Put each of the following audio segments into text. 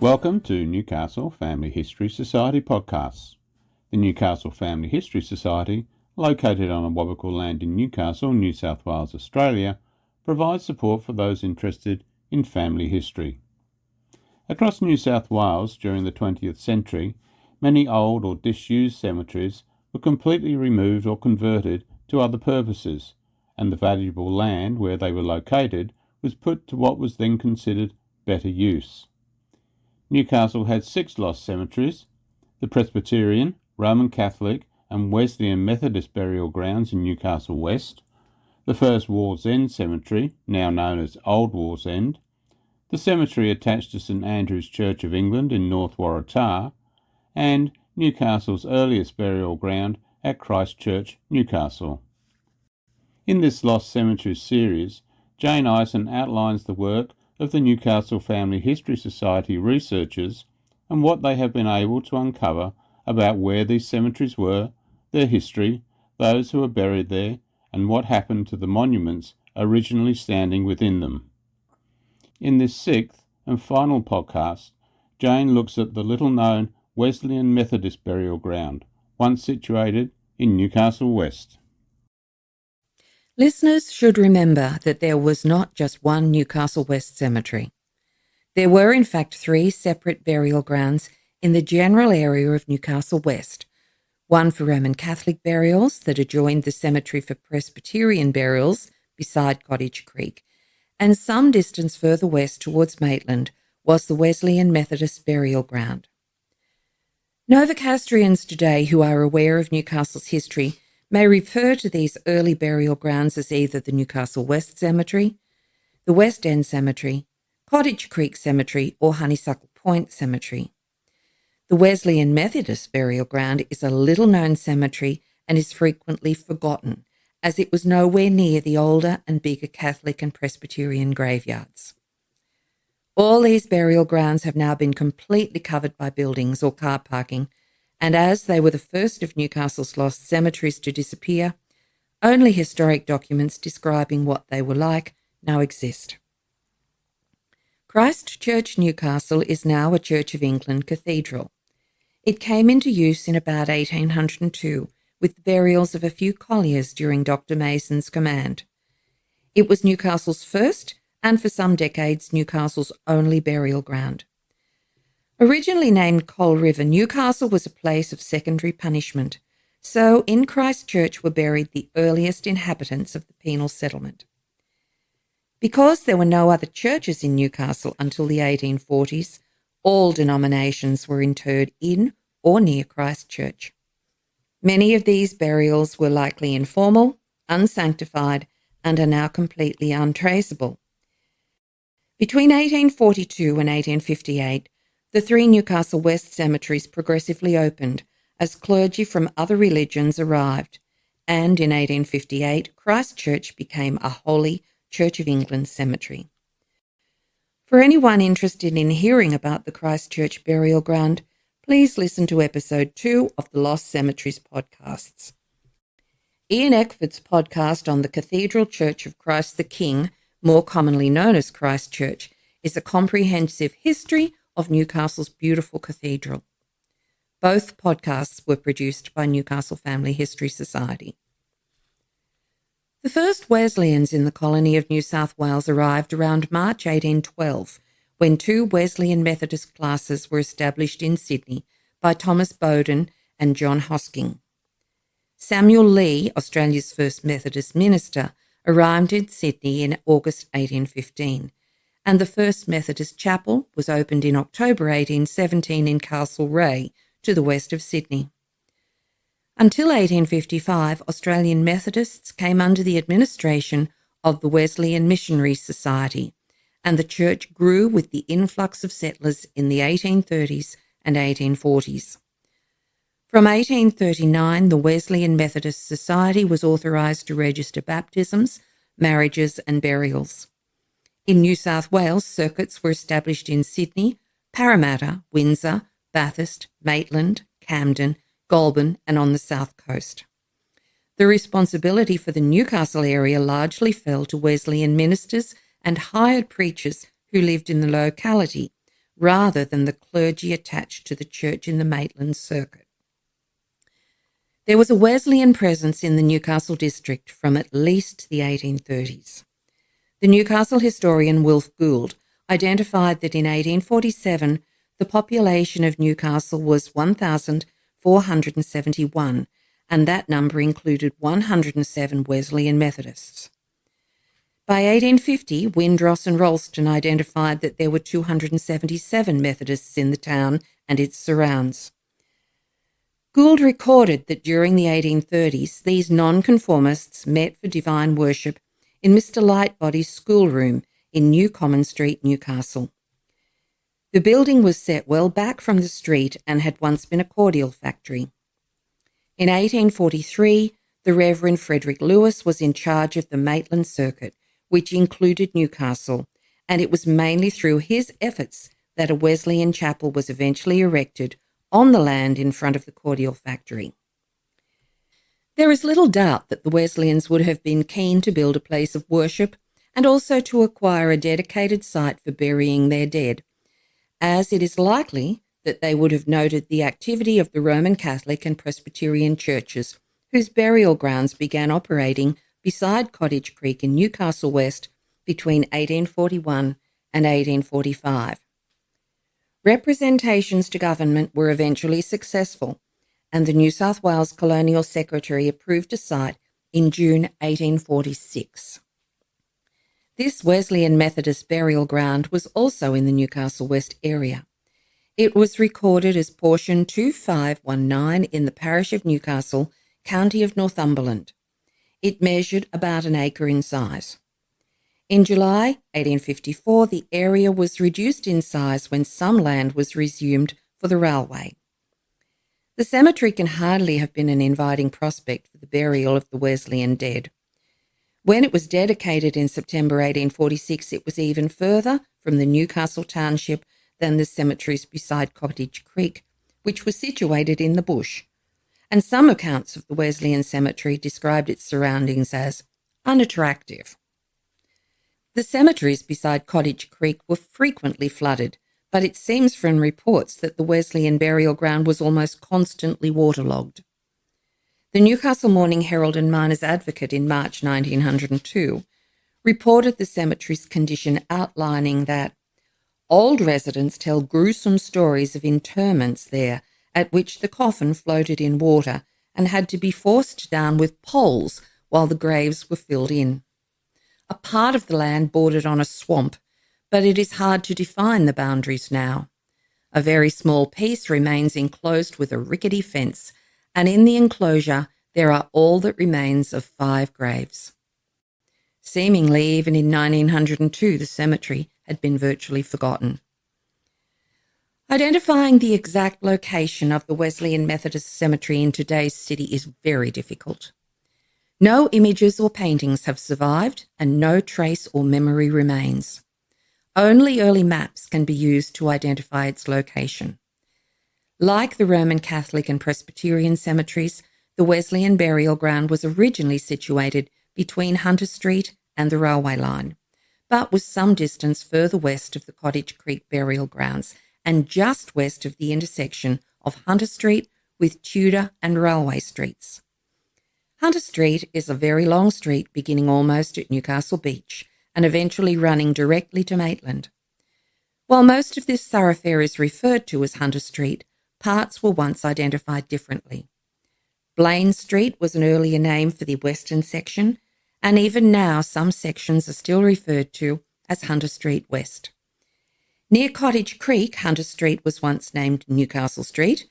Welcome to Newcastle Family History Society podcasts. The Newcastle Family History Society, located on Awabakal land in Newcastle, New South Wales, Australia, provides support for those interested in family history. Across New South Wales during the 20th century, many old or disused cemeteries were completely removed or converted to other purposes, and the valuable land where they were located was put to what was then considered better use. Newcastle had 6 lost cemeteries: the Presbyterian, Roman Catholic and Wesleyan Methodist Burial Grounds in Newcastle West, the first Wallsend Cemetery, now known as Old Wallsend, the cemetery attached to St Andrew's Church of England in North Waratah, and Newcastle's earliest burial ground at Christ Church, Newcastle. In this Lost Cemeteries series, Jane Ison outlines the work of the Newcastle Family History Society researchers and what they have been able to uncover about where these cemeteries were, their history, those who were buried there, and what happened to the monuments originally standing within them. In this 6th and final podcast, Jane looks at the little-known Wesleyan Methodist Burial Ground, once situated in Newcastle West. Listeners should remember that there was not just one Newcastle West cemetery. There were in fact 3 separate burial grounds in the general area of Newcastle West, one for Roman Catholic burials that adjoined the cemetery for Presbyterian burials beside Cottage Creek, and some distance further west towards Maitland was the Wesleyan Methodist Burial Ground. Novocastrians today who are aware of Newcastle's history may refer to these early burial grounds as either the Newcastle West Cemetery, the West End Cemetery, Cottage Creek Cemetery, or Honeysuckle Point Cemetery. The Wesleyan Methodist Burial Ground is a little-known cemetery and is frequently forgotten, as it was nowhere near the older and bigger Catholic and Presbyterian graveyards. All these burial grounds have now been completely covered by buildings or car parking, and as they were the first of Newcastle's lost cemeteries to disappear, only historic documents describing what they were like now exist. Christ Church, Newcastle is now a Church of England cathedral. It came into use in about 1802, with the burials of a few colliers during Dr. Mason's command. It was Newcastle's first, and for some decades, Newcastle's only burial ground. Originally named Coal River, Newcastle was a place of secondary punishment, so in Christ Church were buried the earliest inhabitants of the penal settlement. Because there were no other churches in Newcastle until the 1840s, all denominations were interred in or near Christ Church. Many of these burials were likely informal, unsanctified, and are now completely untraceable. Between 1842 and 1858, the 3 Newcastle West cemeteries progressively opened as clergy from other religions arrived, and in 1858, Christ Church became a holy Church of England cemetery. For anyone interested in hearing about the Christ Church burial ground, please listen to episode 2 of the Lost Cemeteries podcasts. Ian Eckford's podcast on the Cathedral Church of Christ the King, more commonly known as Christ Church, is a comprehensive history of Newcastle's beautiful cathedral. Both podcasts were produced by Newcastle Family History Society. The first Wesleyans in the colony of New South Wales arrived around March 1812, when 2 Wesleyan Methodist classes were established in Sydney by Thomas Bowden and John Hosking. Samuel Lee, Australia's first Methodist minister, arrived in Sydney in August 1815, and the first Methodist chapel was opened in October 1817 in Castlereagh, to the west of Sydney. Until 1855, Australian Methodists came under the administration of the Wesleyan Missionary Society, and the church grew with the influx of settlers in the 1830s and 1840s. From 1839, the Wesleyan Methodist Society was authorised to register baptisms, marriages and burials. In New South Wales, circuits were established in Sydney, Parramatta, Windsor, Bathurst, Maitland, Camden, Goulburn and on the south coast. The responsibility for the Newcastle area largely fell to Wesleyan ministers and hired preachers who lived in the locality, rather than the clergy attached to the church in the Maitland circuit. There was a Wesleyan presence in the Newcastle district from at least the 1830s. The Newcastle historian Wilf Gould identified that in 1847 the population of Newcastle was 1,471, and that number included 107 Wesleyan Methodists. By 1850, Windross and Ralston identified that there were 277 Methodists in the town and its surrounds. Gould recorded that during the 1830s, these nonconformists met for divine worship in Mr. Lightbody's schoolroom in New Common Street, Newcastle. The building was set well back from the street and had once been a cordial factory. In 1843, the Reverend Frederick Lewis was in charge of the Maitland circuit, which included Newcastle, and it was mainly through his efforts that a Wesleyan chapel was eventually erected on the land in front of the cordial factory. There is little doubt that the Wesleyans would have been keen to build a place of worship and also to acquire a dedicated site for burying their dead, as it is likely that they would have noted the activity of the Roman Catholic and Presbyterian churches, whose burial grounds began operating beside Cottage Creek in Newcastle West between 1841 and 1845. Representations to government were eventually successful, and the New South Wales Colonial Secretary approved a site in June 1846. This Wesleyan Methodist Burial Ground was also in the Newcastle West area. It was recorded as portion 2519 in the parish of Newcastle, county of Northumberland. It measured about an acre in size. In July 1854, the area was reduced in size when some land was resumed for the railway. The cemetery can hardly have been an inviting prospect for the burial of the Wesleyan dead. When it was dedicated in September 1846, it was even further from the Newcastle township than the cemeteries beside Cottage Creek, which was situated in the bush, and some accounts of the Wesleyan cemetery described its surroundings as unattractive. The cemeteries beside Cottage Creek were frequently flooded, but it seems from reports that the Wesleyan burial ground was almost constantly waterlogged. The Newcastle Morning Herald and Miners Advocate in March 1902 reported the cemetery's condition, outlining that old residents tell gruesome stories of interments there at which the coffin floated in water and had to be forced down with poles while the graves were filled in. A part of the land bordered on a swamp, but it is hard to define the boundaries now. A very small piece remains enclosed with a rickety fence, and in the enclosure there are all that remains of 5 graves. Seemingly, even in 1902, the cemetery had been virtually forgotten. Identifying the exact location of the Wesleyan Methodist Cemetery in today's city is very difficult. No images or paintings have survived, and no trace or memory remains. Only early maps can be used to identify its location. Like the Roman Catholic and Presbyterian cemeteries, the Wesleyan burial ground was originally situated between Hunter Street and the railway line, but was some distance further west of the Cottage Creek burial grounds and just west of the intersection of Hunter Street with Tudor and Railway Streets. Hunter Street is a very long street beginning almost at Newcastle Beach and eventually running directly to Maitland. While most of this thoroughfare is referred to as Hunter Street, parts were once identified differently. Blaine Street was an earlier name for the western section, and even now some sections are still referred to as Hunter Street West. Near Cottage Creek, Hunter Street was once named Newcastle Street,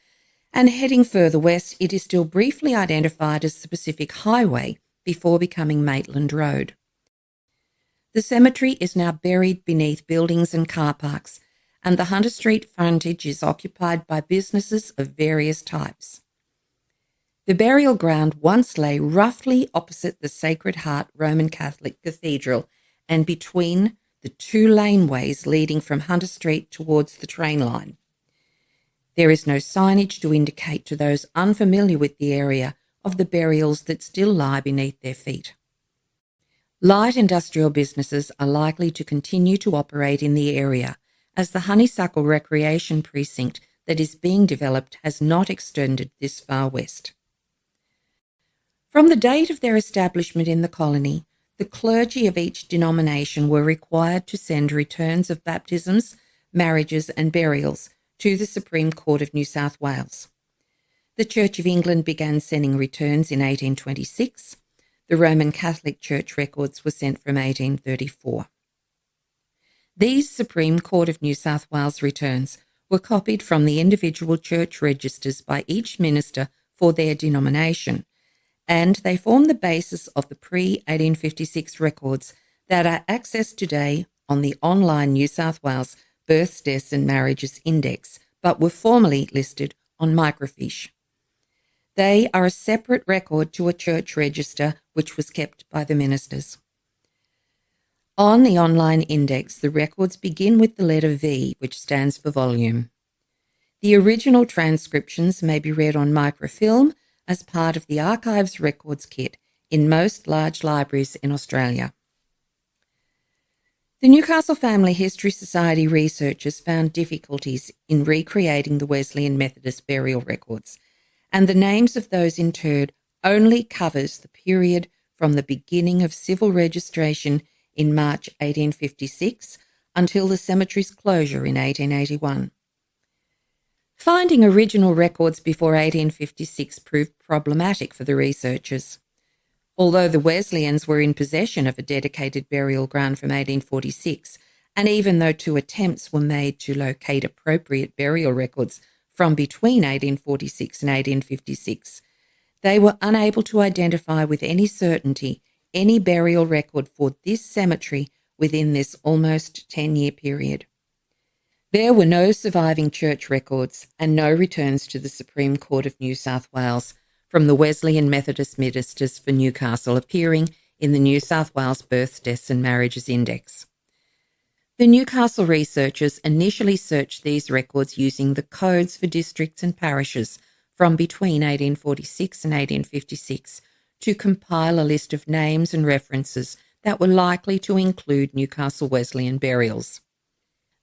and heading further west, it is still briefly identified as the Pacific Highway before becoming Maitland Road. The cemetery is now buried beneath buildings and car parks, and the Hunter Street frontage is occupied by businesses of various types. The burial ground once lay roughly opposite the Sacred Heart Roman Catholic Cathedral and between the 2 laneways leading from Hunter Street towards the train line. There is no signage to indicate to those unfamiliar with the area of the burials that still lie beneath their feet. Light industrial businesses are likely to continue to operate in the area, as the Honeysuckle Recreation Precinct that is being developed has not extended this far west. From the date of their establishment in the colony, the clergy of each denomination were required to send returns of baptisms, marriages and burials to the Supreme Court of New South Wales. The Church of England began sending returns in 1826. The Roman Catholic Church records were sent from 1834. These Supreme Court of New South Wales returns were copied from the individual church registers by each minister for their denomination, and they form the basis of the pre-1856 records that are accessed today on the online New South Wales Births, Deaths and Marriages Index, but were formerly listed on microfiche. They are a separate record to a church register which was kept by the ministers. On the online index, the records begin with the letter V, which stands for volume. The original transcriptions may be read on microfilm as part of the Archives Records Kit in most large libraries in Australia. The Newcastle Family History Society researchers found difficulties in recreating the Wesleyan Methodist burial records, and the names of those interred only covers the period from the beginning of civil registration in March 1856 until the cemetery's closure in 1881. Finding original records before 1856 proved problematic for the researchers. Although the Wesleyans were in possession of a dedicated burial ground from 1846, and even though 2 attempts were made to locate appropriate burial records from between 1846 and 1856, they were unable to identify with any certainty any burial record for this cemetery within this almost 10-year period. There were no surviving church records and no returns to the Supreme Court of New South Wales from the Wesleyan Methodist ministers for Newcastle appearing in the New South Wales Births, Deaths and Marriages Index. The Newcastle researchers initially searched these records using the codes for districts and parishes from between 1846 and 1856 to compile a list of names and references that were likely to include Newcastle Wesleyan burials.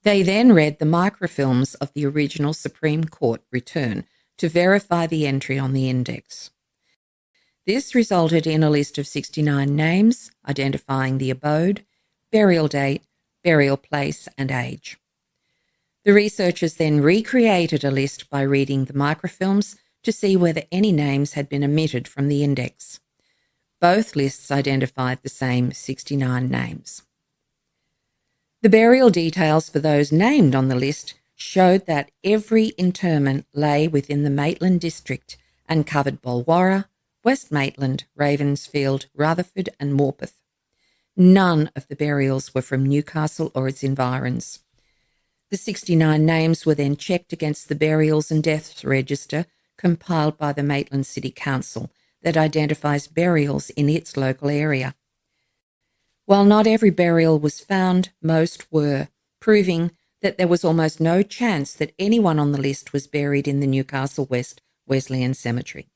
They then read the microfilms of the original Supreme Court return to verify the entry on the index. This resulted in a list of 69 names identifying the abode, burial date, burial place and age. The researchers then recreated a list by reading the microfilms to see whether any names had been omitted from the index. Both lists identified the same 69 names. The burial details for those named on the list showed that every interment lay within the Maitland district and covered Bolwarra, West Maitland, Ravensfield, Rutherford and Morpeth. None of the burials were from Newcastle or its environs. The 69 names were then checked against the burials and deaths register compiled by the Maitland City Council that identifies burials in its local area. While not every burial was found, most were, proving that there was almost no chance that anyone on the list was buried in the Newcastle West Wesleyan Cemetery.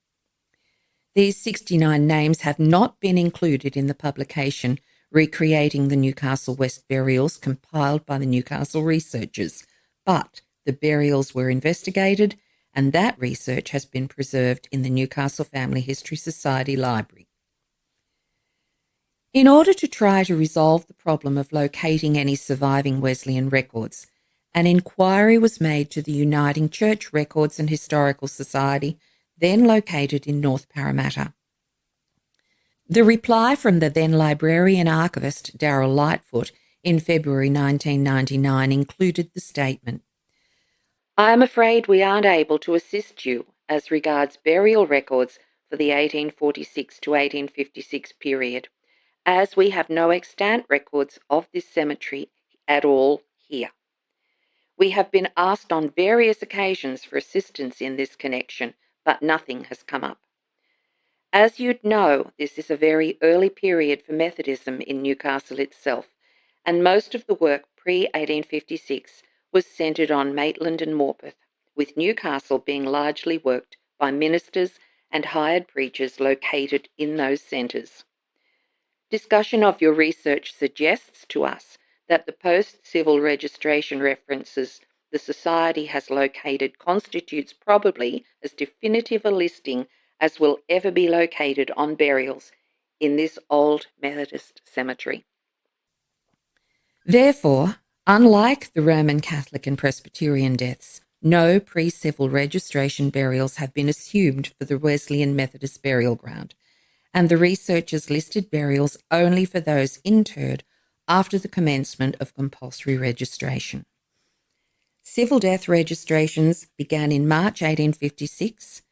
These 69 names have not been included in the publication recreating the Newcastle West burials compiled by the Newcastle researchers, but the burials were investigated and that research has been preserved in the Newcastle Family History Society Library. In order to try to resolve the problem of locating any surviving Wesleyan records, an inquiry was made to the Uniting Church Records and Historical Society, then located in North Parramatta. The reply from the then librarian archivist Darryl Lightfoot in February 1999 included the statement, "I am afraid we aren't able to assist you as regards burial records for the 1846 to 1856 period, as we have no extant records of this cemetery at all here. We have been asked on various occasions for assistance in this connection, but nothing has come up. As you'd know, this is a very early period for Methodism in Newcastle itself, and most of the work pre-1856 was centred on Maitland and Morpeth, with Newcastle being largely worked by ministers and hired preachers located in those centres. Discussion of your research suggests to us that the post-civil registration references the Society has located constitutes probably as definitive a listing as will ever be located on burials in this old Methodist cemetery. Therefore, unlike the Roman Catholic and Presbyterian deaths, no pre-civil registration burials have been assumed for the Wesleyan Methodist Burial Ground, and the researchers listed burials only for those interred after the commencement of compulsory registration. Civil death registrations began in March 1856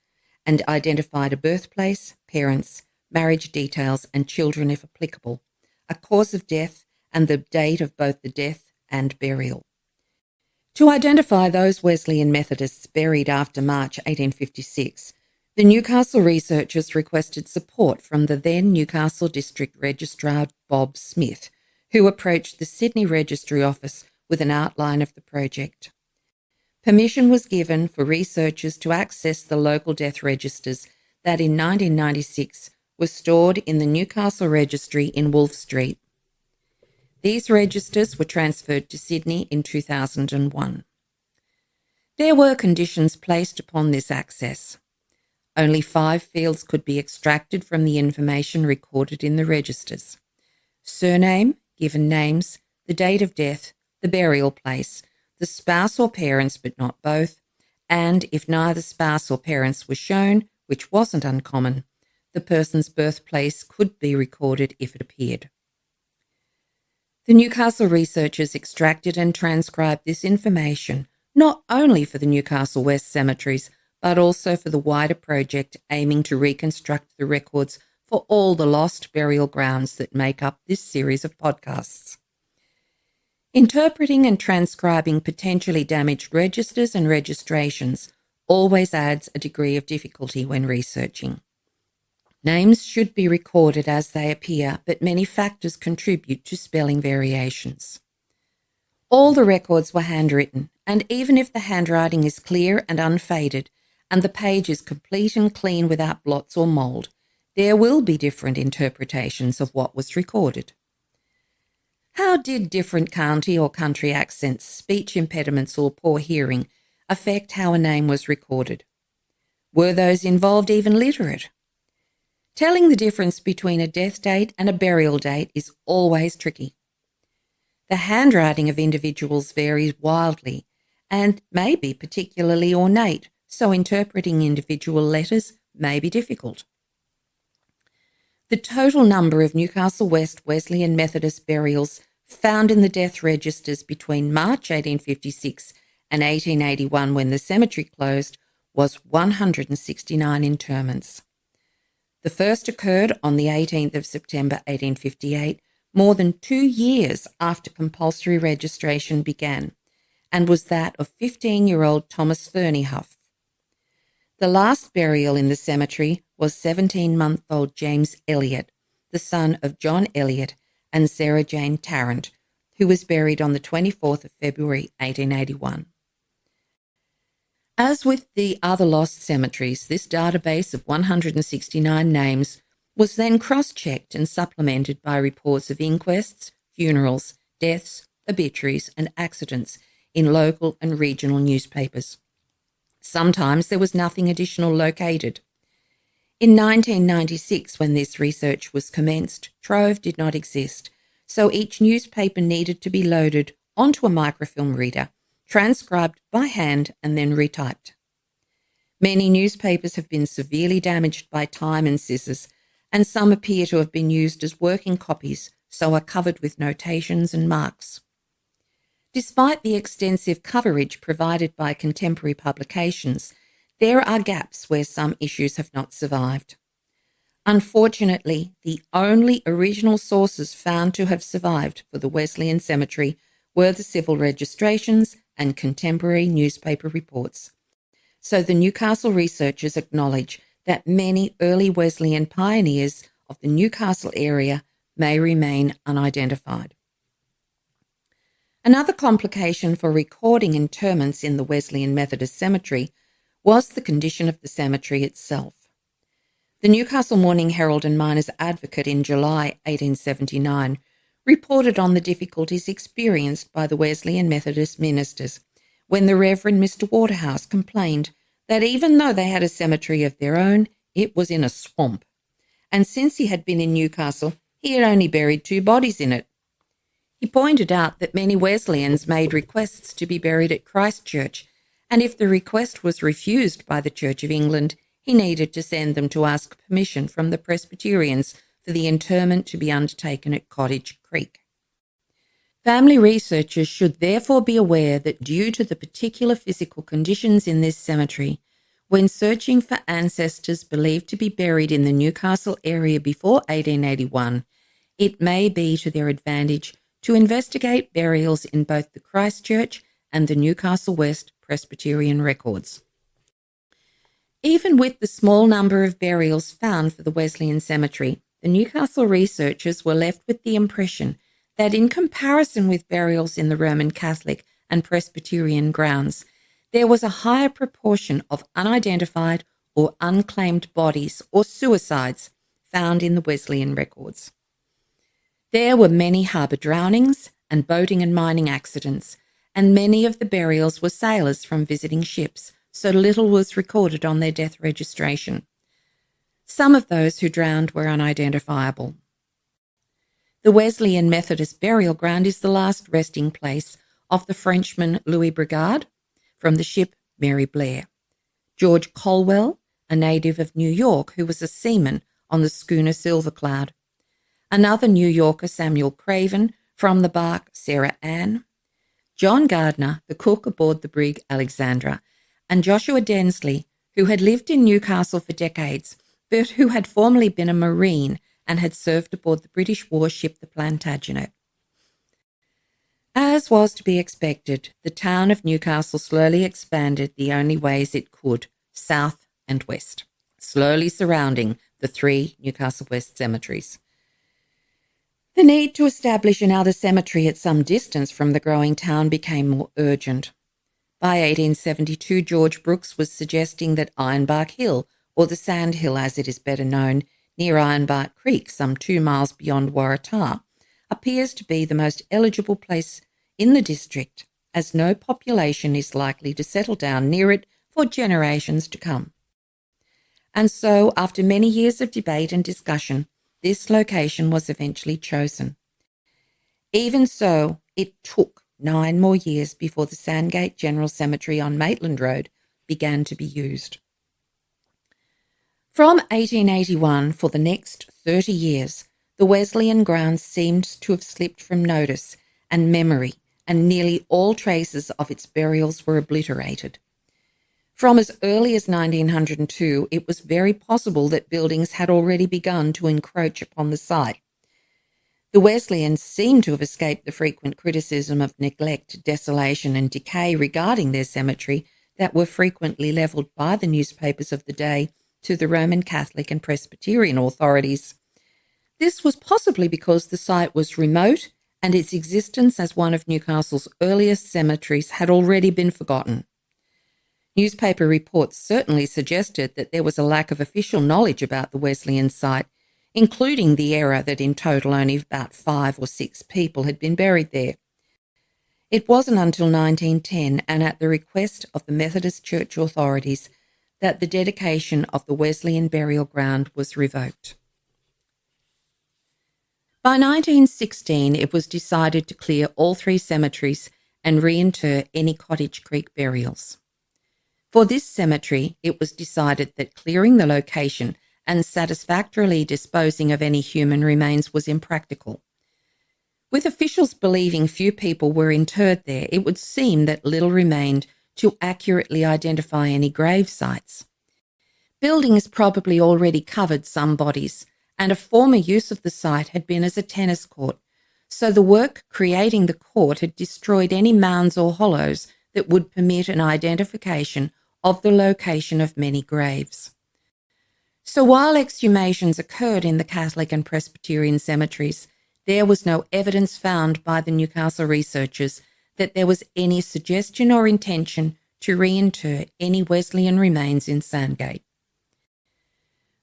and identified a birthplace, parents, marriage details and children if applicable, a cause of death and the date of both the death and burial. To identify those Wesleyan Methodists buried after March 1856, the Newcastle researchers requested support from the then Newcastle District Registrar Bob Smith, who approached the Sydney Registry Office with an outline of the project. Permission was given for researchers to access the local death registers that in 1996 were stored in the Newcastle Registry in Wolfe Street. These registers were transferred to Sydney in 2001. There were conditions placed upon this access. Only 5 fields could be extracted from the information recorded in the registers: surname, given names, the date of death, the burial place, the spouse or parents but not both, and if neither spouse or parents was shown, which wasn't uncommon, the person's birthplace could be recorded if it appeared. The Newcastle researchers extracted and transcribed this information not only for the Newcastle West cemeteries, but also for the wider project aiming to reconstruct the records for all the lost burial grounds that make up this series of podcasts. Interpreting and transcribing potentially damaged registers and registrations always adds a degree of difficulty when researching. Names should be recorded as they appear, but many factors contribute to spelling variations. All the records were handwritten, and even if the handwriting is clear and unfaded, and the page is complete and clean without blots or mould, there will be different interpretations of what was recorded. How did different county or country accents, speech impediments or poor hearing affect how a name was recorded? Were those involved even literate? Telling the difference between a death date and a burial date is always tricky. The handwriting of individuals varies wildly and may be particularly ornate, so interpreting individual letters may be difficult. The total number of Newcastle West Wesleyan Methodist burials found in the death registers between March 1856 and 1881, when the cemetery closed, was 169 interments. The first occurred on the 18th of September 1858, more than 2 years after compulsory registration began, and was that of 15-year-old Thomas Ferniehoff. The last burial in the cemetery was 17-month-old James Elliott, the son of John Elliott and Sarah Jane Tarrant, who was buried on the 24th of February 1881. As with the other lost cemeteries, this database of 169 names was then cross-checked and supplemented by reports of inquests, funerals, deaths, obituaries and accidents in local and regional newspapers. Sometimes there was nothing additional located. In 1996, when this research was commenced, Trove did not exist, so each newspaper needed to be loaded onto a microfilm reader, transcribed by hand and then retyped. Many newspapers have been severely damaged by time and scissors, and some appear to have been used as working copies, so are covered with notations and marks. Despite the extensive coverage provided by contemporary publications, there are gaps where some issues have not survived. Unfortunately, the only original sources found to have survived for the Wesleyan Cemetery were the civil registrations and contemporary newspaper reports. So the Newcastle researchers acknowledge that many early Wesleyan pioneers of the Newcastle area may remain unidentified. Another complication for recording interments in the Wesleyan Methodist Cemetery was the condition of the cemetery itself. The Newcastle Morning Herald and Miners Advocate in July 1879 reported on the difficulties experienced by the Wesleyan Methodist ministers when the Reverend Mr. Waterhouse complained that even though they had a cemetery of their own, it was in a swamp. And since he had been in Newcastle, he had only buried 2 bodies in it. He pointed out that many Wesleyans made requests to be buried at Christ Church, and if the request was refused by the Church of England, he needed to send them to ask permission from the Presbyterians for the interment to be undertaken at Cottage Creek. Family researchers should therefore be aware that due to the particular physical conditions in this cemetery, when searching for ancestors believed to be buried in the Newcastle area before 1881, it may be to their advantage to investigate burials in both the Christchurch and the Newcastle West Presbyterian records. Even with the small number of burials found for the Wesleyan Cemetery, the Newcastle researchers were left with the impression that in comparison with burials in the Roman Catholic and Presbyterian grounds, there was a higher proportion of unidentified or unclaimed bodies or suicides found in the Wesleyan records. There were many harbour drownings and boating and mining accidents, and many of the burials were sailors from visiting ships, so little was recorded on their death registration. Some of those who drowned were unidentifiable. The Wesleyan Methodist Burial Ground is the last resting place of the Frenchman Louis Brigade from the ship Mary Blair. George Colwell, a native of New York who was a seaman on the schooner Silver Cloud. Another New Yorker, Samuel Craven, from the bark Sarah Ann. John Gardner, the cook aboard the brig Alexandra, and Joshua Densley, who had lived in Newcastle for decades, but who had formerly been a Marine and had served aboard the British warship the Plantagenet. As was to be expected, the town of Newcastle slowly expanded the only ways it could, south and west, slowly surrounding the 3 Newcastle West cemeteries. The need to establish another cemetery at some distance from the growing town became more urgent. By 1872, George Brooks was suggesting that Ironbark Hill, or the Sand Hill as it is better known, near Ironbark Creek, some 2 miles beyond Waratah, appears to be the most eligible place in the district, as no population is likely to settle down near it for generations to come. And so, after many years of debate and discussion, this location was eventually chosen. Even so, it took 9 more years before the Sandgate General Cemetery on Maitland Road began to be used. From 1881, for the next 30 years, the Wesleyan grounds seemed to have slipped from notice and memory, and nearly all traces of its burials were obliterated. From as early as 1902, it was very possible that buildings had already begun to encroach upon the site. The Wesleyans seem to have escaped the frequent criticism of neglect, desolation, and decay regarding their cemetery that were frequently levelled by the newspapers of the day to the Roman Catholic and Presbyterian authorities. This was possibly because the site was remote and its existence as one of Newcastle's earliest cemeteries had already been forgotten. Newspaper reports certainly suggested that there was a lack of official knowledge about the Wesleyan site, including the error that in total only about 5 or 6 people had been buried there. It wasn't until 1910, and at the request of the Methodist Church authorities, that the dedication of the Wesleyan burial ground was revoked. By 1916, it was decided to clear all 3 cemeteries and reinter any Cottage Creek burials. For this cemetery, it was decided that clearing the location and satisfactorily disposing of any human remains was impractical. With officials believing few people were interred there, it would seem that little remained to accurately identify any grave sites. Buildings probably already covered some bodies, and a former use of the site had been as a tennis court, so the work creating the court had destroyed any mounds or hollows that would permit an identification of the location of many graves. So while exhumations occurred in the Catholic and Presbyterian cemeteries, there was no evidence found by the Newcastle researchers that there was any suggestion or intention to reinter any Wesleyan remains in Sandgate.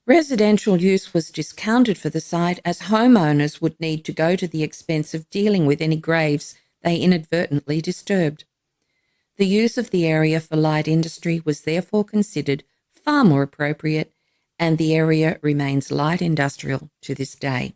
Residential use was discounted for the site as homeowners would need to go to the expense of dealing with any graves they inadvertently disturbed. The use of the area for light industry was therefore considered far more appropriate, and the area remains light industrial to this day.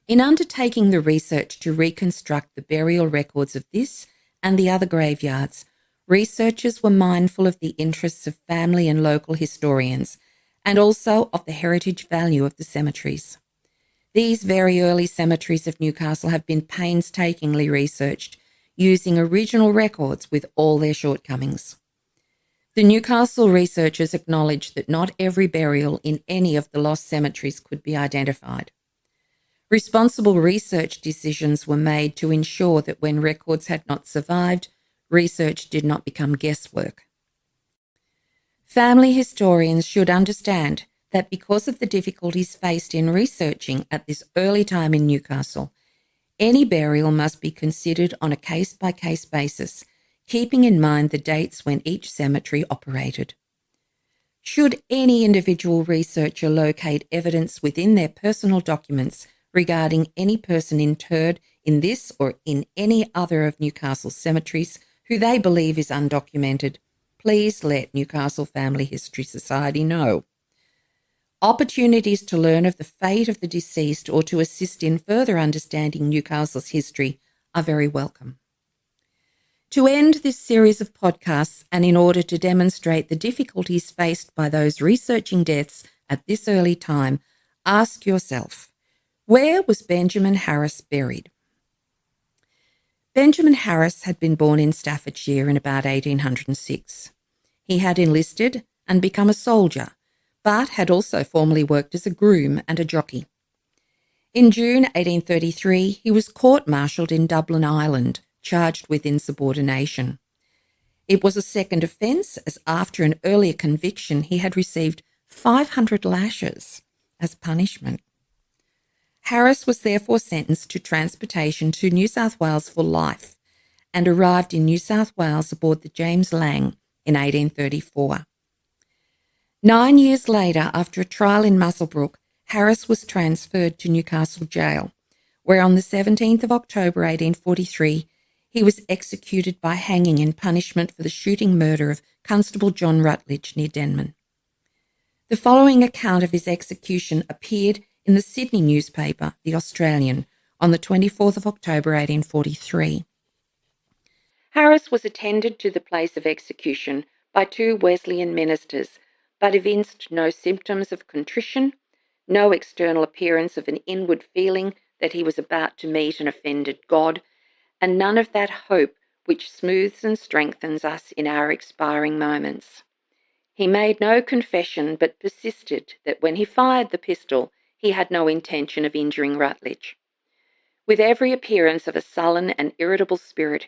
In undertaking the research to reconstruct the burial records of this and the other graveyards, researchers were mindful of the interests of family and local historians, and also of the heritage value of the cemeteries. These very early cemeteries of Newcastle have been painstakingly researched, using original records with all their shortcomings. The Newcastle researchers acknowledged that not every burial in any of the lost cemeteries could be identified. Responsible research decisions were made to ensure that when records had not survived, research did not become guesswork. Family historians should understand that because of the difficulties faced in researching at this early time in Newcastle, any burial must be considered on a case-by-case basis, keeping in mind the dates when each cemetery operated. Should any individual researcher locate evidence within their personal documents regarding any person interred in this or in any other of Newcastle's cemeteries who they believe is undocumented, please let Newcastle Family History Society know. Opportunities to learn of the fate of the deceased or to assist in further understanding Newcastle's history are very welcome. To end this series of podcasts, and in order to demonstrate the difficulties faced by those researching deaths at this early time, ask yourself, where was Benjamin Harris buried? Benjamin Harris had been born in Staffordshire in about 1806. He had enlisted and become a soldier, but had also formerly worked as a groom and a jockey. In June 1833, he was court-martialled in Dublin, Ireland, charged with insubordination. It was a second offence, as after an earlier conviction he had received 500 lashes as punishment. Harris was therefore sentenced to transportation to New South Wales for life and arrived in New South Wales aboard the James Lang in 1834. 9 years later, after a trial in Muswellbrook, Harris was transferred to Newcastle Jail, where on the 17th of October 1843 he was executed by hanging in punishment for the shooting murder of Constable John Rutledge near Denman. The following account of his execution appeared in the Sydney newspaper, The Australian, on the 24th of October 1843. Harris was attended to the place of execution by 2 Wesleyan ministers, but evinced no symptoms of contrition, no external appearance of an inward feeling that he was about to meet an offended God, and none of that hope which smooths and strengthens us in our expiring moments. He made no confession, but persisted that when he fired the pistol, he had no intention of injuring Rutledge. With every appearance of a sullen and irritable spirit,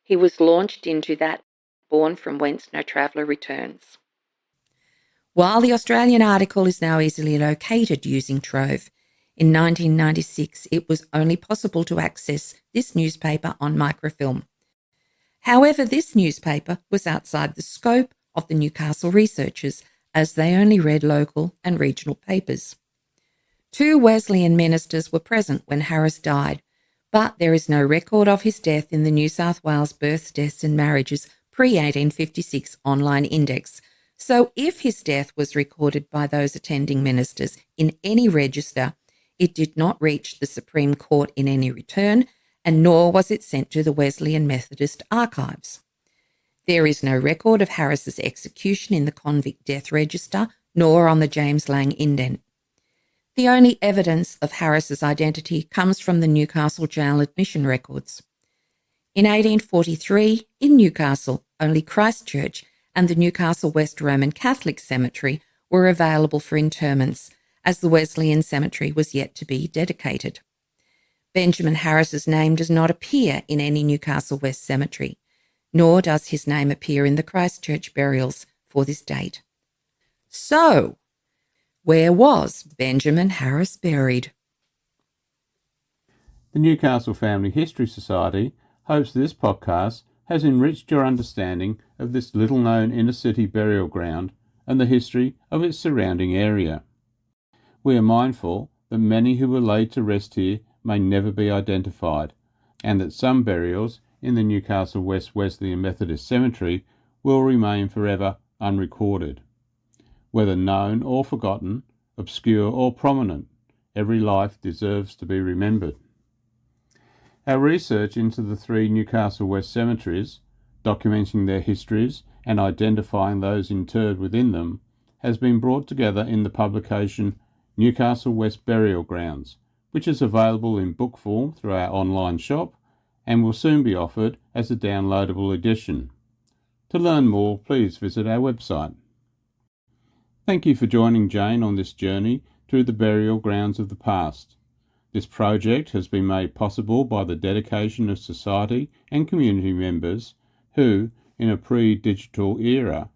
he was launched into that bourne from whence no traveller returns. While the Australian article is now easily located using Trove, in 1996 it was only possible to access this newspaper on microfilm. However, this newspaper was outside the scope of the Newcastle researchers, as they only read local and regional papers. 2 Wesleyan ministers were present when Harris died, but there is no record of his death in the New South Wales Births, Deaths and Marriages pre-1856 online index, so if his death was recorded by those attending ministers in any register, it did not reach the Supreme Court in any return, and nor was it sent to the Wesleyan Methodist archives. There is no record of Harris's execution in the convict death register, nor on the James Lang indent. The only evidence of Harris's identity comes from the Newcastle Jail admission records. In 1843, in Newcastle, only Christchurch and the Newcastle West Roman Catholic Cemetery were available for interments, as the Wesleyan Cemetery was yet to be dedicated. Benjamin Harris's name does not appear in any Newcastle West Cemetery, nor does his name appear in the Christchurch burials for this date. So, where was Benjamin Harris buried? The Newcastle Family History Society hopes this podcast has enriched your understanding of this little-known inner-city burial ground and the history of its surrounding area. We are mindful that many who were laid to rest here may never be identified, and that some burials in the Newcastle West Wesleyan Methodist Cemetery will remain forever unrecorded. Whether known or forgotten, obscure or prominent, every life deserves to be remembered. Our research into the 3 Newcastle West cemeteries, documenting their histories and identifying those interred within them, has been brought together in the publication Newcastle West Burial Grounds, which is available in book form through our online shop and will soon be offered as a downloadable edition. To learn more, please visit our website. Thank you for joining Jane on this journey through the burial grounds of the past. This project has been made possible by the dedication of society and community members who, in a pre-digital era,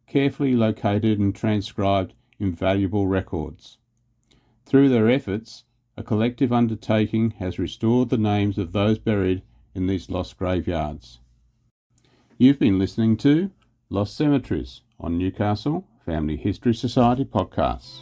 carefully located and transcribed invaluable records. Through their efforts, a collective undertaking has restored the names of those buried in these lost graveyards. You've been listening to Lost Cemeteries on Newcastle Family History Society podcasts.